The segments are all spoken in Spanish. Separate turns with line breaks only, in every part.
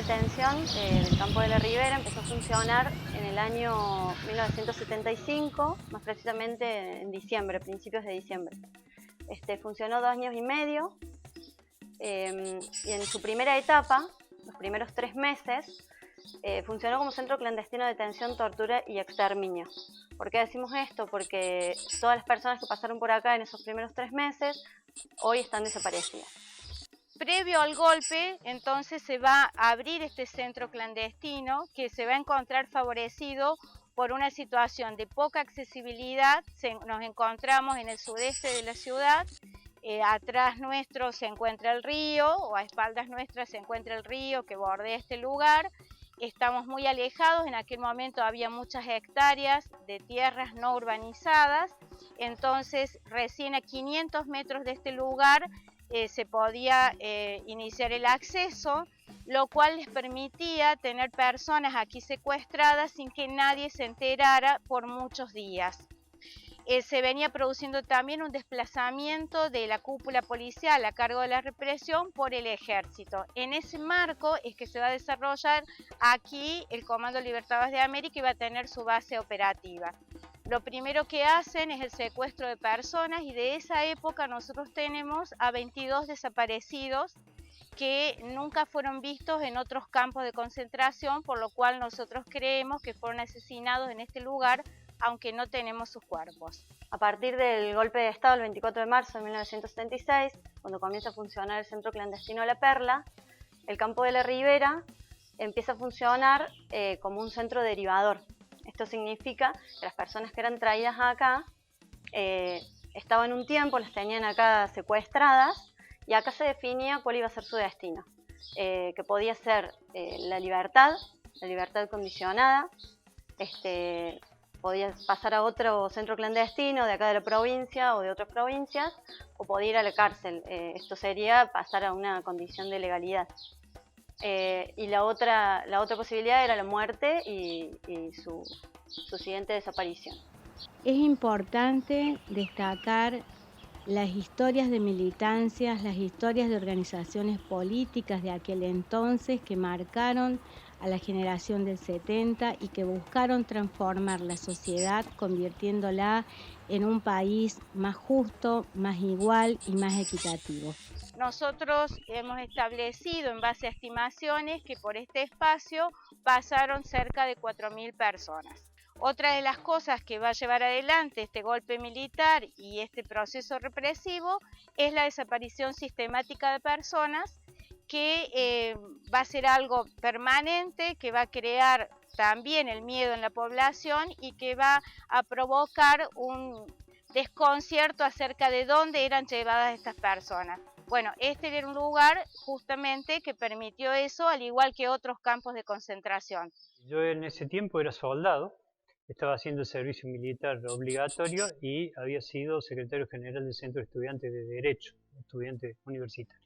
detención del campo de la Ribera empezó a funcionar en el año 1975, más precisamente en diciembre, principios de diciembre. Funcionó 2 años y medio y en su primera etapa, los primeros 3 meses, funcionó como centro clandestino de detención, tortura y exterminio. ¿Por qué decimos esto? Porque todas las personas que pasaron por acá en esos primeros 3 meses hoy están desaparecidas.
Previo al golpe, entonces se va a abrir este centro clandestino que se va a encontrar favorecido por una situación de poca accesibilidad. Nos encontramos en el sudeste de la ciudad, atrás nuestro se encuentra el río, o a espaldas nuestras se encuentra el río que bordea este lugar. Estamos muy alejados, en aquel momento había muchas hectáreas de tierras no urbanizadas, entonces recién a 500 metros de este lugar se podía iniciar el acceso, lo cual les permitía tener personas aquí secuestradas sin que nadie se enterara por muchos días. Se venía produciendo también un desplazamiento de la cúpula policial a cargo de la represión por el ejército. En ese marco es que se va a desarrollar aquí el Comando Libertadores de América y va a tener su base operativa. Lo primero que hacen es el secuestro de personas y de esa época nosotros tenemos a 22 desaparecidos que nunca fueron vistos en otros campos de concentración, por lo cual nosotros creemos que fueron asesinados en este lugar, aunque no tenemos sus cuerpos.
A partir del golpe de Estado el 24 de marzo de 1976, cuando comienza a funcionar el centro clandestino La Perla, el campo de la Ribera empieza a funcionar como un centro derivador. Esto significa que las personas que eran traídas acá estaban un tiempo, las tenían acá secuestradas y acá se definía cuál iba a ser su destino, que podía ser la libertad condicionada, podía pasar a otro centro clandestino de acá de la provincia o de otras provincias, o podía ir a la cárcel. Esto sería pasar a una condición de legalidad. Y la otra posibilidad era la muerte y su siguiente desaparición.
Es importante destacar las historias de militancias, las historias de organizaciones políticas de aquel entonces que marcaron a la generación del 70 y que buscaron transformar la sociedad convirtiéndola en un país más justo, más igual y más equitativo.
Nosotros hemos establecido en base a estimaciones que por este espacio pasaron cerca de 4.000 personas. Otra de las cosas que va a llevar adelante este golpe militar y este proceso represivo es la desaparición sistemática de personas, que va a ser algo permanente, que va a crear también el miedo en la población y que va a provocar un desconcierto acerca de dónde eran llevadas estas personas. Bueno, este era un lugar justamente que permitió eso, al igual que otros campos de concentración.
Yo en ese tiempo era soldado, estaba haciendo el servicio militar obligatorio y había sido secretario general del Centro de Estudiantes de Derecho, estudiante universitario.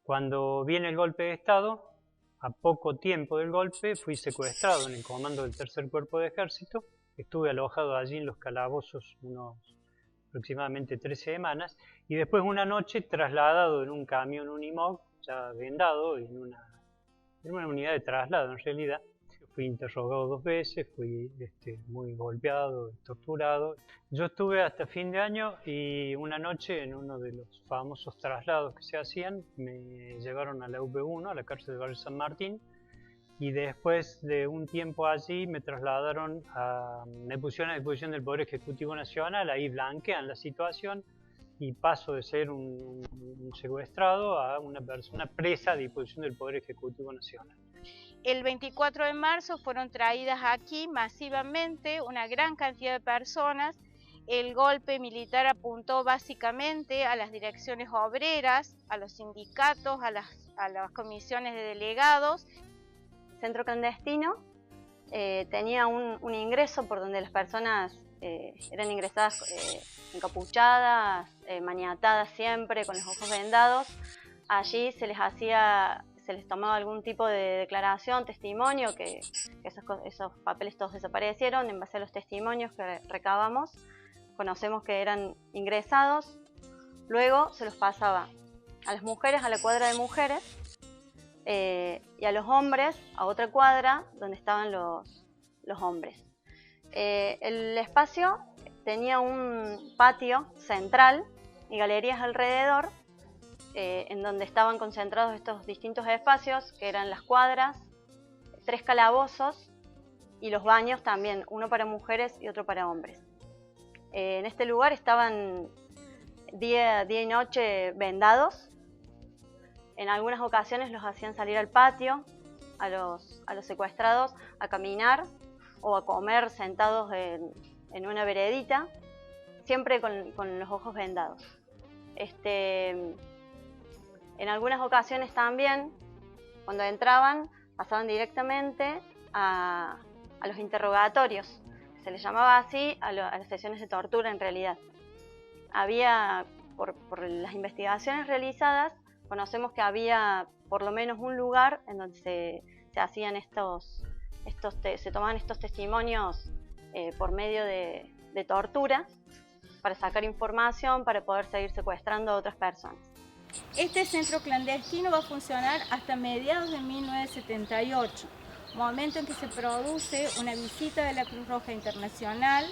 Cuando viene el golpe de Estado, a poco tiempo del golpe fui secuestrado en el comando del Tercer Cuerpo de Ejército. Estuve alojado allí en los calabozos aproximadamente 3 semanas y después una noche trasladado en un camión Unimog, ya vendado, en una unidad de traslado en realidad. Fui interrogado 2 veces, fui muy golpeado, torturado. Yo estuve hasta fin de año y una noche en uno de los famosos traslados que se hacían me llevaron a la UP1, a la cárcel de Barrio San Martín, y después de un tiempo allí me trasladaron me pusieron a disposición del Poder Ejecutivo Nacional. Ahí blanquean la situación y paso de ser un secuestrado a una persona presa a disposición del Poder Ejecutivo Nacional.
El 24 de marzo fueron traídas aquí masivamente una gran cantidad de personas. El golpe militar apuntó básicamente a las direcciones obreras, a los sindicatos, a las comisiones de delegados.
El centro clandestino tenía un ingreso por donde las personas eran ingresadas encapuchadas, maniatadas siempre, con los ojos vendados. Allí se les tomaba algún tipo de declaración, testimonio, que esos papeles todos desaparecieron. En base a los testimonios que recabamos, conocemos que eran ingresados. Luego se los pasaba a las mujeres a la cuadra de mujeres, y a los hombres a otra cuadra donde estaban los hombres. El espacio tenía un patio central y galerías alrededor, en donde estaban concentrados estos distintos espacios, que eran las cuadras, 3 calabozos y los baños también, uno para mujeres y otro para hombres. En este lugar estaban día y noche vendados. En algunas ocasiones los hacían salir al patio a los secuestrados a caminar o a comer sentados en una veredita, siempre con los ojos vendados. En algunas ocasiones también, cuando entraban, pasaban directamente a los interrogatorios. Se les llamaba así a las sesiones de tortura en realidad. Había, por las investigaciones realizadas, conocemos que había por lo menos un lugar en donde se hacían se tomaban estos testimonios por medio de tortura para sacar información, para poder seguir secuestrando a otras personas.
Este centro clandestino va a funcionar hasta mediados de 1978, momento en que se produce una visita de la Cruz Roja Internacional,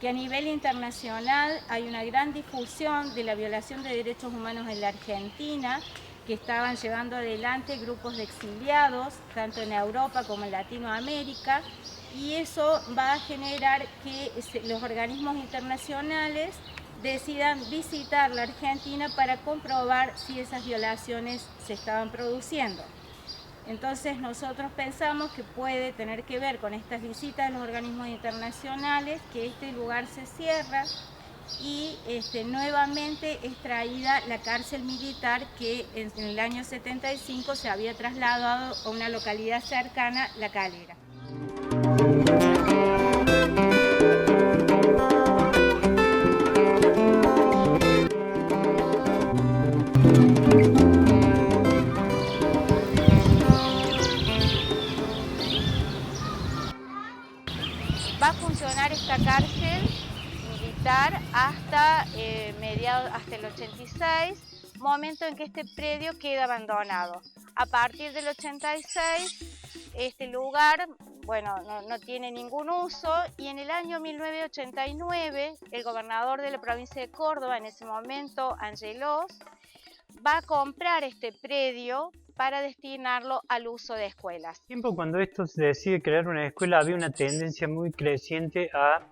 que a nivel internacional hay una gran difusión de la violación de derechos humanos en la Argentina, que estaban llevando adelante grupos de exiliados, tanto en Europa como en Latinoamérica, y eso va a generar que los organismos internacionales decidan visitar la Argentina para comprobar si esas violaciones se estaban produciendo. Entonces nosotros pensamos que puede tener que ver con estas visitas de los organismos internacionales, que este lugar se cierra y nuevamente es traída la cárcel militar que en el año 75 se había trasladado a una localidad cercana, La Calera.
Va a funcionar esta cárcel militar hasta hasta el 86, momento en que este predio queda abandonado. A partir del 86, este lugar, bueno, no tiene ningún uso, y en el año 1989, el gobernador de la provincia de Córdoba, en ese momento, Angelos, va a comprar este predio para destinarlo al uso de escuelas.
Cuando esto se decide crear una escuela, había una tendencia muy creciente a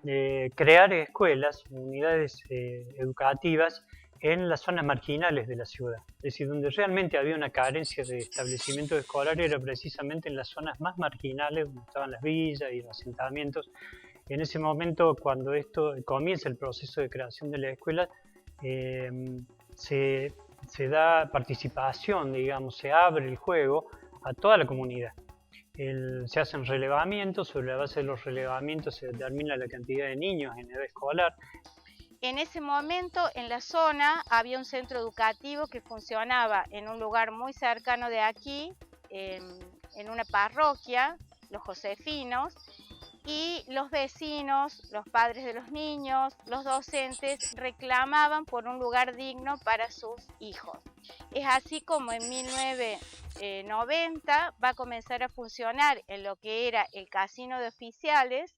crear escuelas, unidades educativas en las zonas marginales de la ciudad. Es decir, donde realmente había una carencia de establecimientos escolares era precisamente en las zonas más marginales, donde estaban las villas y los asentamientos. En ese momento, cuando esto comienza el proceso de creación de la escuela, se da participación, digamos, se abre el juego a toda la comunidad. Se hacen relevamientos, sobre la base de los relevamientos se determina la cantidad de niños en edad escolar.
En ese momento en la zona había un centro educativo que funcionaba en un lugar muy cercano de aquí, en una parroquia, los Josefinos, y los vecinos, los padres de los niños, los docentes reclamaban por un lugar digno para sus hijos. Es así como en 1990 va a comenzar a funcionar en lo que era el Casino de Oficiales,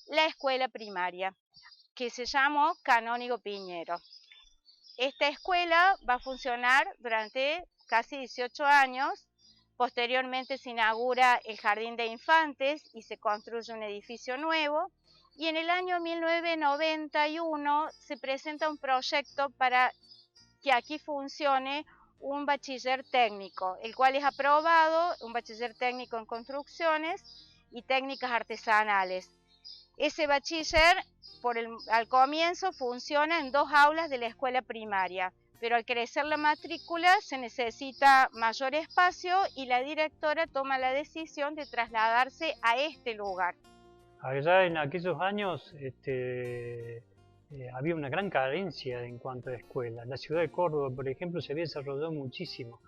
la escuela primaria, que se llamó Canónigo Piñero. Esta escuela va a funcionar durante casi 18 años. Posteriormente se inaugura el Jardín de Infantes y se construye un edificio nuevo. Y en el año 1991 se presenta un proyecto para que aquí funcione un bachiller técnico, el cual es aprobado, un bachiller técnico en construcciones y técnicas artesanales. Ese bachiller al comienzo funciona en 2 aulas de la escuela primaria, pero al crecer la matrícula se necesita mayor espacio y la directora toma la decisión de trasladarse a este lugar.
Allá en aquellos años había una gran carencia en cuanto a escuelas. La ciudad de Córdoba, por ejemplo, se había desarrollado muchísimo.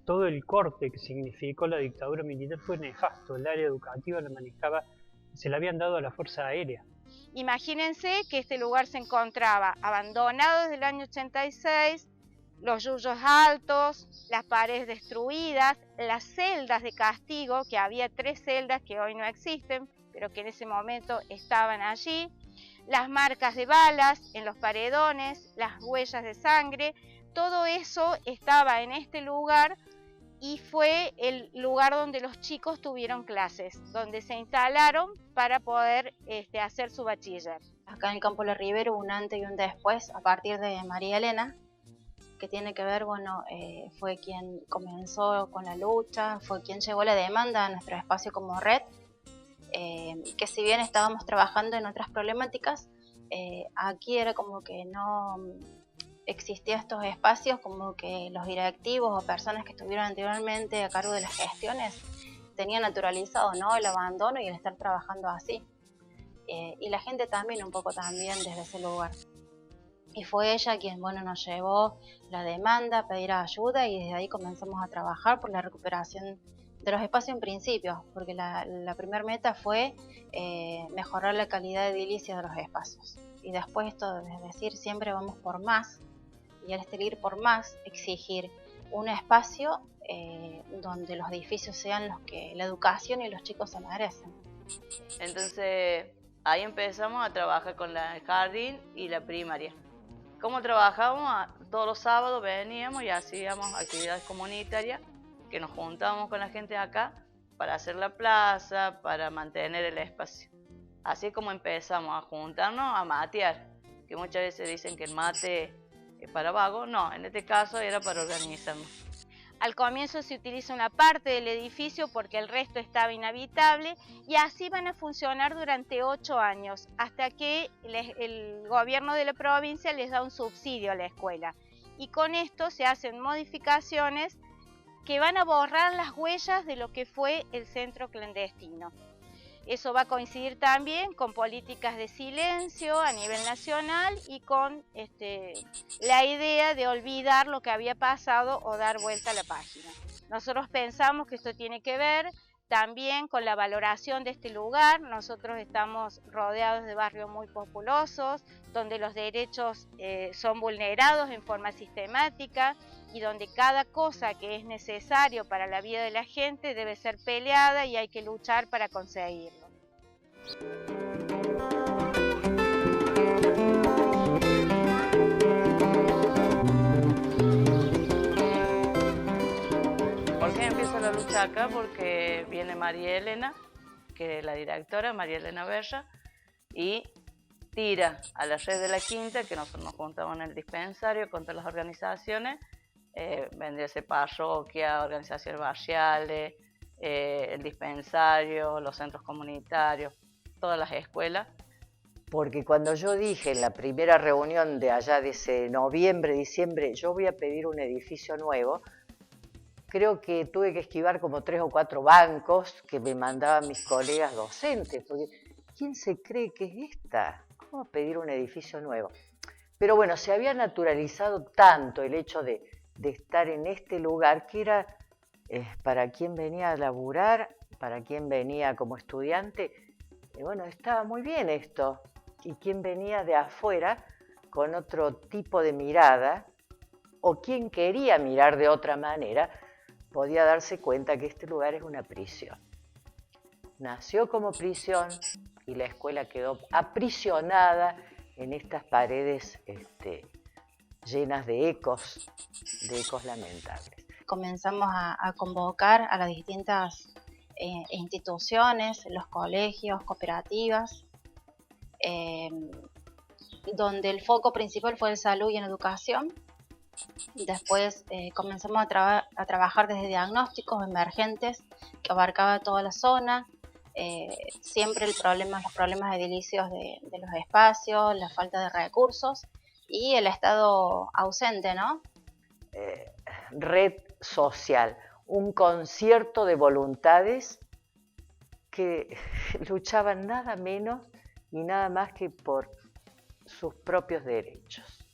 Todo el corte que significó la dictadura militar fue nefasto. El área educativa la manejaba, se la habían dado a la Fuerza Aérea.
Imagínense que este lugar se encontraba abandonado desde el año 86, los yuyos altos, las paredes destruidas, las celdas de castigo, que había 3 celdas que hoy no existen, pero que en ese momento estaban allí, las marcas de balas en los paredones, las huellas de sangre, todo eso estaba en este lugar y fue el lugar donde los chicos tuvieron clases, donde se instalaron para poder hacer su bachiller.
Acá en el campo La Ribera hubo un antes y un después a partir de María Elena, que tiene que ver, fue quien comenzó con la lucha, fue quien llevó la demanda a nuestro espacio como red, que si bien estábamos trabajando en otras problemáticas, aquí era como que no existían estos espacios, como que los directivos o personas que estuvieron anteriormente a cargo de las gestiones tenían naturalizado, ¿no?, el abandono y el estar trabajando así. Y la gente también, un poco también desde ese lugar. Y fue ella quien, nos llevó la demanda a pedir ayuda y desde ahí comenzamos a trabajar por la recuperación de los espacios en principio, porque la primera meta fue mejorar la calidad de edilicia de los espacios. Y después esto es decir, siempre vamos por más, y al ir por más, exigir un espacio donde los edificios sean los que la educación y los chicos se merecen.
Entonces ahí empezamos a trabajar con el jardín y la primaria. ¿Cómo trabajábamos? Todos los sábados veníamos y hacíamos actividades comunitarias, que nos juntábamos con la gente de acá para hacer la plaza, para mantener el espacio. Así es como empezamos a juntarnos a matear, que muchas veces dicen que el mate es para vago. No, en este caso era para organizarnos.
Al comienzo se utiliza una parte del edificio porque el resto estaba inhabitable y así van a funcionar durante 8 años, hasta que el gobierno de la provincia les da un subsidio a la escuela. Y con esto se hacen modificaciones que van a borrar las huellas de lo que fue el centro clandestino. Eso va a coincidir también con políticas de silencio a nivel nacional y con la idea de olvidar lo que había pasado o dar vuelta a la página. Nosotros pensamos que esto tiene que ver también con la valoración de este lugar. Nosotros estamos rodeados de barrios muy populosos, donde los derechos son vulnerados en forma sistemática y donde cada cosa que es necesario para la vida de la gente debe ser peleada y hay que luchar para conseguirlo.
¿Por qué empieza la lucha acá? Porque viene María Elena, que es la directora, María Elena Berra, y tira a la red de la Quinta, que nosotros nos juntamos en el dispensario con todas las organizaciones, vendría parroquia, organizaciones barriales, el dispensario, los centros comunitarios, todas las escuelas.
Porque cuando yo dije en la primera reunión de allá de ese noviembre, diciembre, yo voy a pedir un edificio nuevo, creo que tuve que esquivar como 3 o 4 bancos que me mandaban mis colegas docentes, porque ¿quién se cree que es esta? ¿Cómo pedir un edificio nuevo? Pero bueno, se había naturalizado tanto el hecho de estar en este lugar que era para quien venía a laburar, para quien venía como estudiante, estaba muy bien esto. Y quien venía de afuera con otro tipo de mirada, o quien quería mirar de otra manera, podía darse cuenta que este lugar es una prisión. Nació como prisión y la escuela quedó aprisionada en estas paredes llenas de ecos lamentables.
Comenzamos a convocar a las distintas instituciones, los colegios, cooperativas, donde el foco principal fue en salud y en educación. Después comenzamos a trabajar desde diagnósticos emergentes que abarcaba toda la zona, siempre los problemas edilicios de los espacios, la falta de recursos y el estado ausente, ¿no?
Red social, un concierto de voluntades que luchaban nada menos y nada más que por sus propios derechos,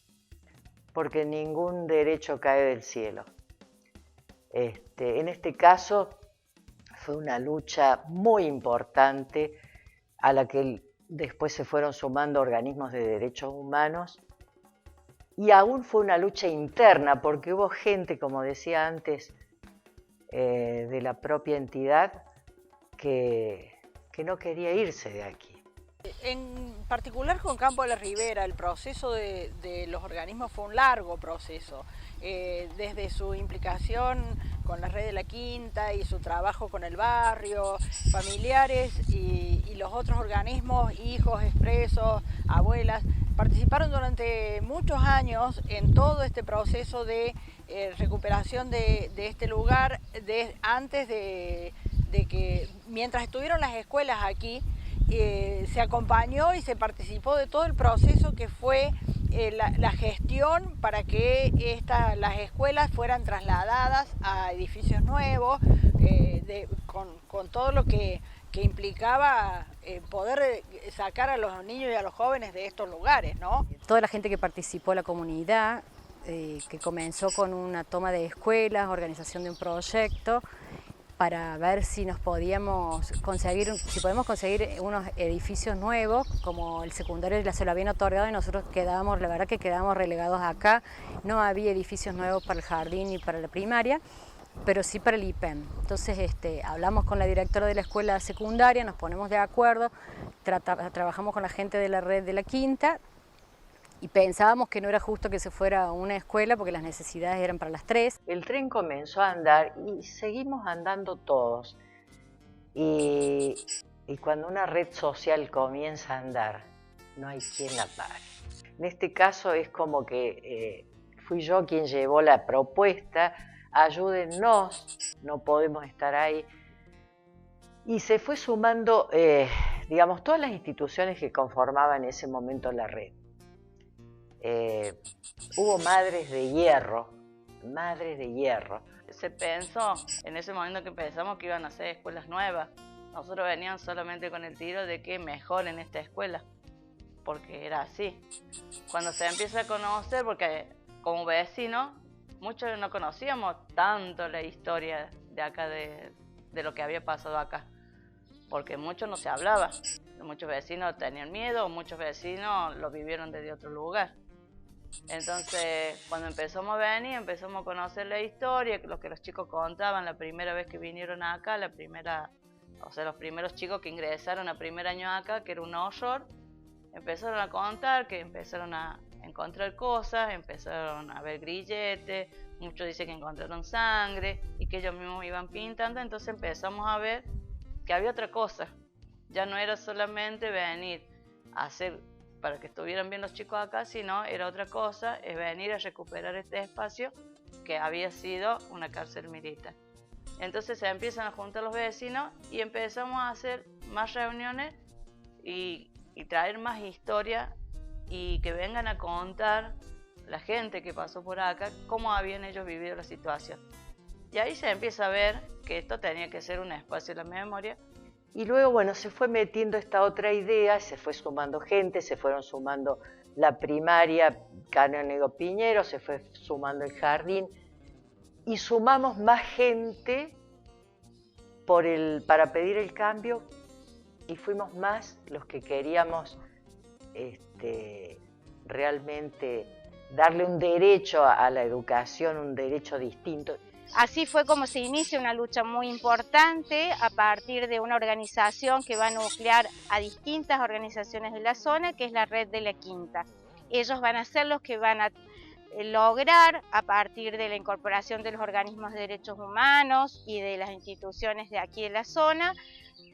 porque ningún derecho cae del cielo. En este caso fue una lucha muy importante a la que después se fueron sumando organismos de derechos humanos Y aún fue una lucha interna, porque hubo gente, como decía antes, de la propia entidad que no quería irse de aquí.
En particular con Campo de la Ribera, el proceso de los organismos fue un largo proceso, desde su implicación con la red de la Quinta y su trabajo con el barrio, familiares y los otros organismos, hijos, expresos, abuelas, participaron durante muchos años en todo este proceso de recuperación de este lugar, antes de que, mientras estuvieron las escuelas aquí, se acompañó y se participó de todo el proceso que fue la gestión para que las escuelas fueran trasladadas a edificios nuevos, con todo lo que implicaba poder sacar a los niños y a los jóvenes de estos lugares, ¿no?
Toda la gente que participó, la comunidad, que comenzó con una toma de escuelas, organización de un proyecto, para ver si podemos conseguir unos edificios nuevos, como el secundario y la se lo habían otorgado y nosotros la verdad que quedamos relegados acá. No había edificios nuevos para el jardín y para la primaria, pero sí para el IPEM. Entonces hablamos con la directora de la escuela secundaria, nos ponemos de acuerdo, trabajamos con la gente de la red de la Quinta, y pensábamos que no era justo que se fuera a una escuela porque las necesidades eran para las 3.
El tren comenzó a andar y seguimos andando todos. Y cuando una red social comienza a andar, no hay quien la pare. En este caso es como que fui yo quien llevó la propuesta, ayúdennos, no podemos estar ahí. Y se fue sumando, digamos, todas las instituciones que conformaban en ese momento la red. Hubo madres de hierro.
Se pensó, en ese momento que pensamos que iban a hacer escuelas nuevas, nosotros veníamos solamente con el tiro de que mejoren esta escuela, porque era así. Cuando se empieza a conocer, porque como vecinos, muchos no conocíamos tanto la historia de acá, de lo que había pasado acá, porque mucho no se hablaba. Muchos vecinos tenían miedo, muchos vecinos lo vivieron desde otro lugar. Entonces, cuando empezamos a venir, empezamos a conocer la historia, lo que los chicos contaban la primera vez que vinieron acá, los primeros chicos que ingresaron a primer año acá, que era un horror, empezaron a contar que empezaron a encontrar cosas, empezaron a ver grilletes, muchos dicen que encontraron sangre y que ellos mismos iban pintando. Entonces empezamos a ver que había otra cosa, ya no era solamente venir a hacer para que estuvieran bien los chicos acá, sino era otra cosa, es venir a recuperar este espacio que había sido una cárcel militar. Entonces se empiezan a juntar los vecinos y empezamos a hacer más reuniones y traer más historia y que vengan a contar la gente que pasó por acá cómo habían ellos vivido la situación. Y ahí se empieza a ver que esto tenía que ser un espacio de la memoria.
Y luego, bueno, se fue metiendo esta otra idea, se fue sumando gente, se fueron sumando la primaria, Canónigo Piñero, se fue sumando el jardín, y sumamos más gente para pedir el cambio, y fuimos más los que queríamos realmente darle un derecho a la educación, un derecho distinto.
Así fue como se inicia una lucha muy importante a partir de una organización que va a nuclear a distintas organizaciones de la zona, que es la Red de la Quinta. Ellos van a ser los que van a lograr, a partir de la incorporación de los organismos de derechos humanos y de las instituciones de aquí de la zona,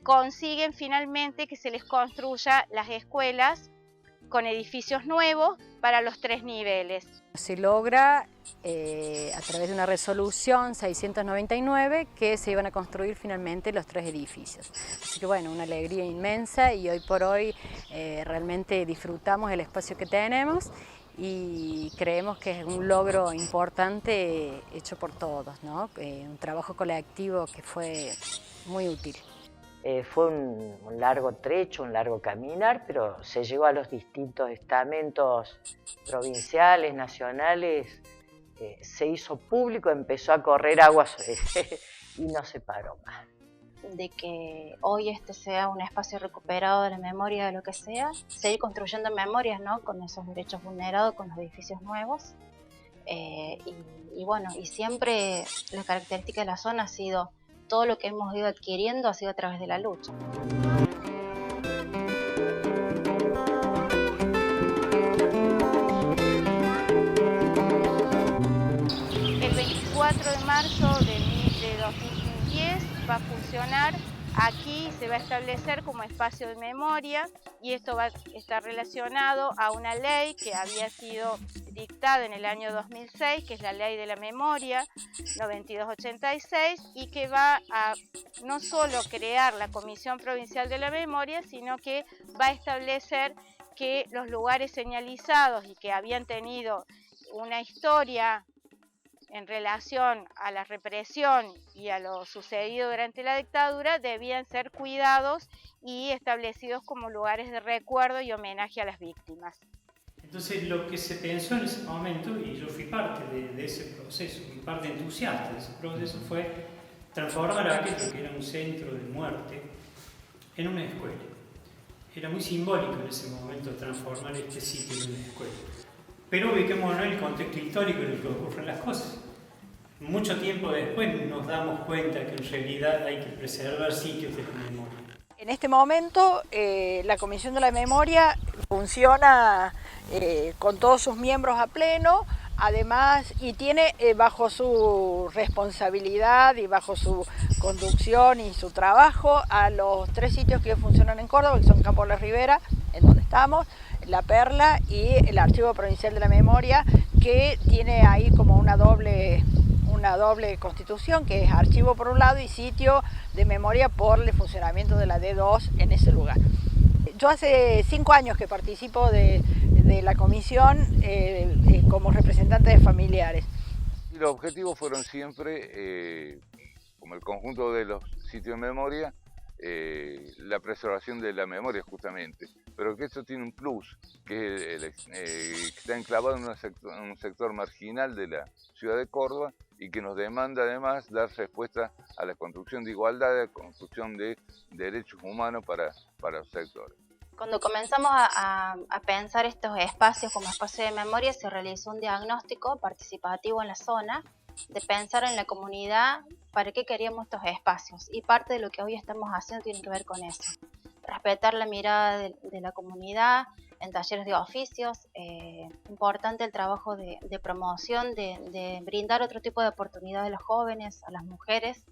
consiguen finalmente que se les construya las escuelas con edificios nuevos para los 3 niveles.
Se logra a través de una resolución 699 que se iban a construir finalmente los 3 edificios. Así que bueno, una alegría inmensa y hoy por hoy realmente disfrutamos el espacio que tenemos y creemos que es un logro importante hecho por todos, ¿no? Un trabajo colectivo que fue muy útil.
Fue un largo trecho, un largo caminar, pero se llegó a los distintos estamentos provinciales, nacionales, se hizo público, empezó a correr aguas y no se paró más.
de que hoy este sea un espacio recuperado de la memoria, de lo que sea, seguir construyendo memorias, ¿no? Con esos derechos vulnerados, con los edificios nuevos. Y bueno, y siempre la característica de la zona ha sido todo lo que hemos ido adquiriendo ha sido a través de la lucha.
El 24 de marzo de 2010 va a funcionar. Aquí se va a establecer como espacio de memoria y esto va a estar relacionado a una ley que había sido dictada en el año 2006, que es la Ley de la Memoria 9286, y que va a no solo crear la Comisión Provincial de la Memoria, sino que va a establecer que los lugares señalizados y que habían tenido una historia en relación a la represión y a lo sucedido durante la dictadura debían ser cuidados y establecidos como lugares de recuerdo y homenaje a las víctimas.
Entonces lo que se pensó en ese momento, y yo fui parte de ese proceso, fui parte entusiasta de ese proceso, fue transformar aquello que era un centro de muerte en una escuela. Era muy simbólico en ese momento transformar este sitio en una escuela. Pero ubiquémonos en el contexto histórico en el que ocurren las cosas. Mucho tiempo después nos damos cuenta que en realidad hay que preservar sitios de la memoria.
En este momento la Comisión de la Memoria funciona con todos sus miembros a pleno, además, y tiene bajo su responsabilidad y bajo su conducción y su trabajo a los 3 sitios que funcionan en Córdoba, que son Campo de la Ribera, en donde estamos, La Perla y el Archivo Provincial de la Memoria, que tiene ahí como una doble constitución, que es archivo por un lado y sitio de memoria por el funcionamiento de la D2 en ese lugar. Yo hace 5 años que participo de la comisión como representante de familiares.
Y los objetivos fueron siempre, como el conjunto de los sitios de memoria, la preservación de la memoria justamente, pero que esto tiene un plus, que está enclavado en un sector marginal de la ciudad de Córdoba y que nos demanda además dar respuesta a la construcción de igualdad, a la construcción de derechos humanos para los sectores.
Cuando comenzamos a pensar estos espacios como espacio de memoria, se realizó un diagnóstico participativo en la zona, de pensar en la comunidad para qué queríamos estos espacios, y parte de lo que hoy estamos haciendo tiene que ver con eso. Respetar la mirada de la comunidad en talleres de oficios, importante el trabajo de promoción, de brindar otro tipo de oportunidades a los jóvenes, a las mujeres,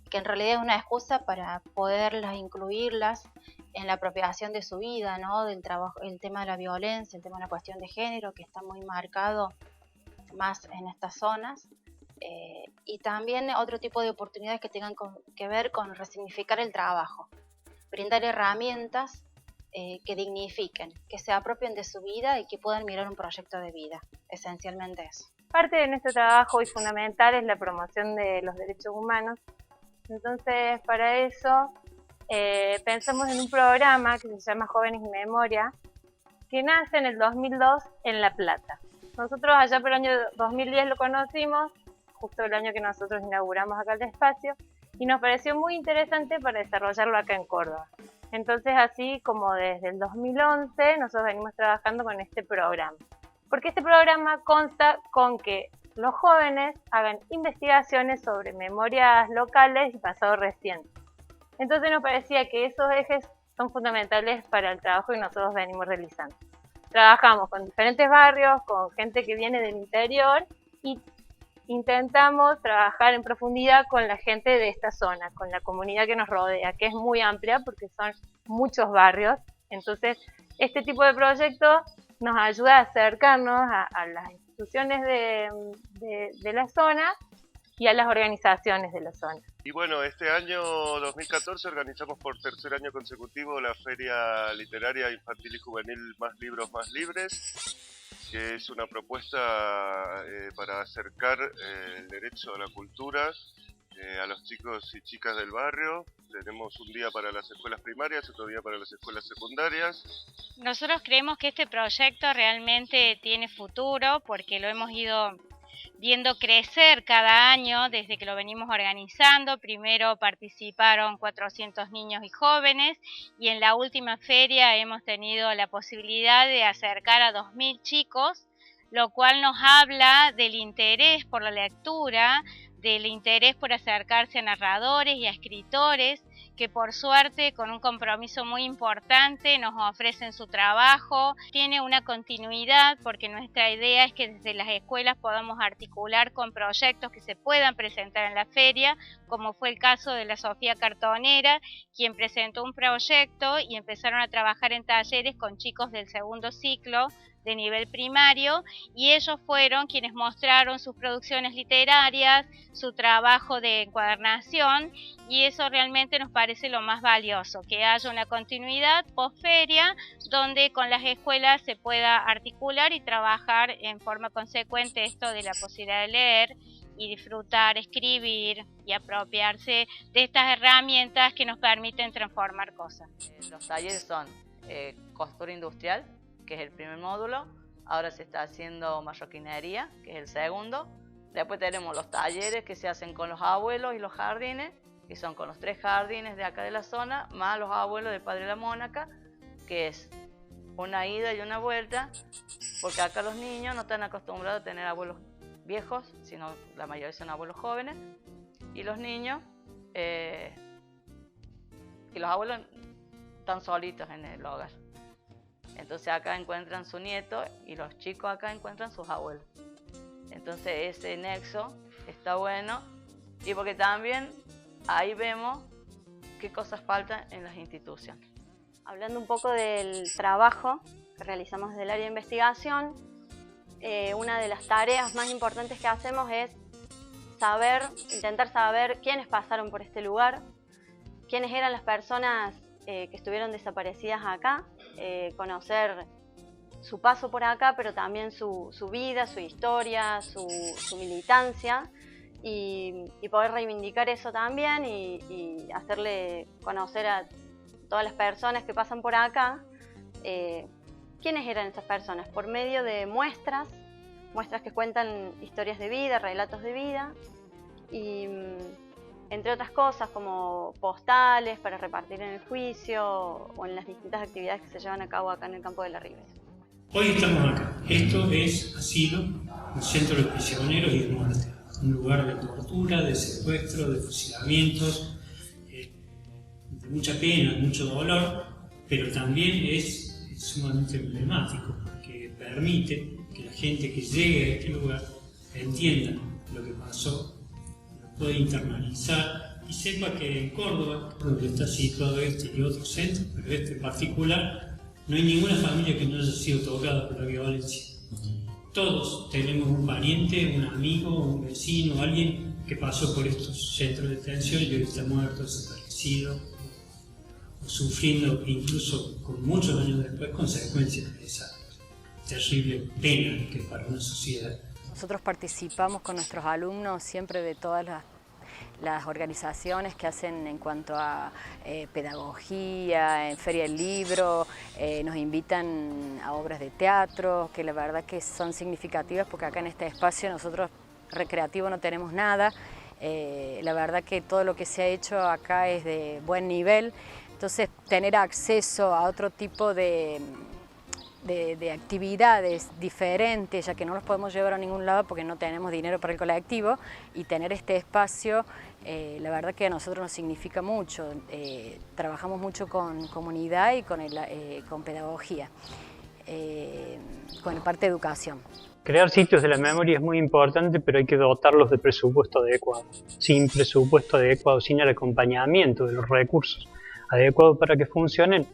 que en realidad es una excusa para poderlas incluirlas en la apropiación de su vida, ¿no? Del trabajo, el tema de la violencia, el tema de la cuestión de género, que está muy marcado más en estas zonas. Y también otro tipo de oportunidades que tengan que ver con resignificar el trabajo, brindar herramientas que dignifiquen, que se apropien de su vida y que puedan mirar un proyecto de vida, esencialmente eso.
Parte de nuestro trabajo y fundamental es la promoción de los derechos humanos. Entonces, para eso pensamos en un programa que se llama Jóvenes y Memoria, que nace en el 2002 en La Plata. Nosotros allá por el año 2010 lo conocimos, justo el año que nosotros inauguramos acá el espacio, y nos pareció muy interesante para desarrollarlo acá en Córdoba. Entonces, así como desde el 2011 nosotros venimos trabajando con este programa. Porque este programa consta con que los jóvenes hagan investigaciones sobre memorias locales y pasado reciente. Entonces nos parecía que esos ejes son fundamentales para el trabajo que nosotros venimos realizando. Trabajamos con diferentes barrios, con gente que viene del interior y intentamos trabajar en profundidad con la gente de esta zona, con la comunidad que nos rodea, que es muy amplia porque son muchos barrios. Entonces, este tipo de proyectos nos ayuda a acercarnos a las instituciones de la zona y a las organizaciones de la zona.
Y bueno, este año 2014 organizamos por 3er año consecutivo la Feria Literaria Infantil y Juvenil Más Libros, Más Libres, que es una propuesta para acercar el derecho a la cultura a los chicos y chicas del barrio. Tenemos un día para las escuelas primarias, otro día para las escuelas secundarias.
Nosotros creemos que este proyecto realmente tiene futuro porque lo hemos ido viendo crecer cada año desde que lo venimos organizando. Primero participaron 400 niños y jóvenes y en la última feria hemos tenido la posibilidad de acercar a 2.000 chicos, lo cual nos habla del interés por la lectura, del interés por acercarse a narradores y a escritores, que por suerte con un compromiso muy importante nos ofrecen su trabajo. Tiene una continuidad porque nuestra idea es que desde las escuelas podamos articular con proyectos que se puedan presentar en la feria, como fue el caso de la Sofía Cartonera, quien presentó un proyecto y empezaron a trabajar en talleres con chicos del segundo ciclo de nivel primario, y ellos fueron quienes mostraron sus producciones literarias, su trabajo de encuadernación, y eso realmente nos parece lo más valioso, que haya una continuidad post-feria donde con las escuelas se pueda articular y trabajar en forma consecuente esto de la posibilidad de leer y disfrutar, escribir y apropiarse de estas herramientas que nos permiten transformar cosas.
Los talleres son costura industrial, que es el primer módulo. Ahora se está haciendo marroquinería, que es el segundo. Después tenemos los talleres que se hacen con los abuelos y los jardines, que son con los 3 jardines de acá de la zona, más los abuelos del Padre de la Mónaca, que es una ida y una vuelta, porque acá los niños no están acostumbrados a tener abuelos viejos, sino la mayoría son abuelos jóvenes, y los niños y los abuelos están solitos en el hogar. Entonces acá encuentran su nieto y los chicos acá encuentran sus abuelos. Entonces ese nexo está bueno, y porque también ahí vemos qué cosas faltan en las instituciones.
Hablando un poco del trabajo que realizamos desde el área de investigación, una de las tareas más importantes que hacemos es intentar saber quiénes pasaron por este lugar, quiénes eran las personas que estuvieron desaparecidas acá, conocer su paso por acá, pero también su vida, su historia, su militancia, y poder reivindicar eso también y hacerle conocer a todas las personas que pasan por acá quiénes eran esas personas, por medio de muestras que cuentan historias de vida, relatos de vida, y entre otras cosas como postales para repartir en el juicio o en las distintas actividades que se llevan a cabo acá en el campo de la Ribera.
Hoy estamos acá. Esto es asilo, un centro de prisioneros y de muerte, un lugar de tortura, de secuestro, de fusilamientos, de mucha pena, mucho dolor, pero también es sumamente emblemático porque permite que la gente que llegue a este lugar entienda lo que pasó, puede internalizar y sepa que en Córdoba, donde está situado este y otros centros, pero este en particular, no hay ninguna familia que no haya sido tocada por la violencia. Todos tenemos un pariente, un amigo, un vecino, alguien que pasó por estos centros de detención y hoy está muerto, desaparecido, o sufriendo incluso con muchos años después consecuencias de esa terrible pena que para una sociedad.
Nosotros participamos con nuestros alumnos siempre de todas las organizaciones que hacen en cuanto a pedagogía, en Feria del Libro, nos invitan a obras de teatro, que la verdad que son significativas porque acá en este espacio nosotros recreativo no tenemos nada, la verdad que todo lo que se ha hecho acá es de buen nivel, entonces tener acceso a otro tipo de actividades diferentes, ya que no los podemos llevar a ningún lado porque no tenemos dinero para el colectivo, y tener este espacio, la verdad que a nosotros nos significa mucho. Trabajamos mucho con comunidad y con pedagogía, con la parte de educación.
Crear sitios de la memoria es muy importante, pero hay que dotarlos de presupuesto adecuado. Sin presupuesto adecuado, sin el acompañamiento de los recursos adecuados para que funcionen,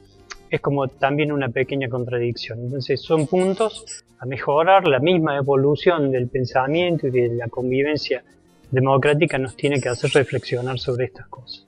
es como también una pequeña contradicción. Entonces son puntos a mejorar. La misma evolución del pensamiento y de la convivencia democrática nos tiene que hacer reflexionar sobre estas cosas.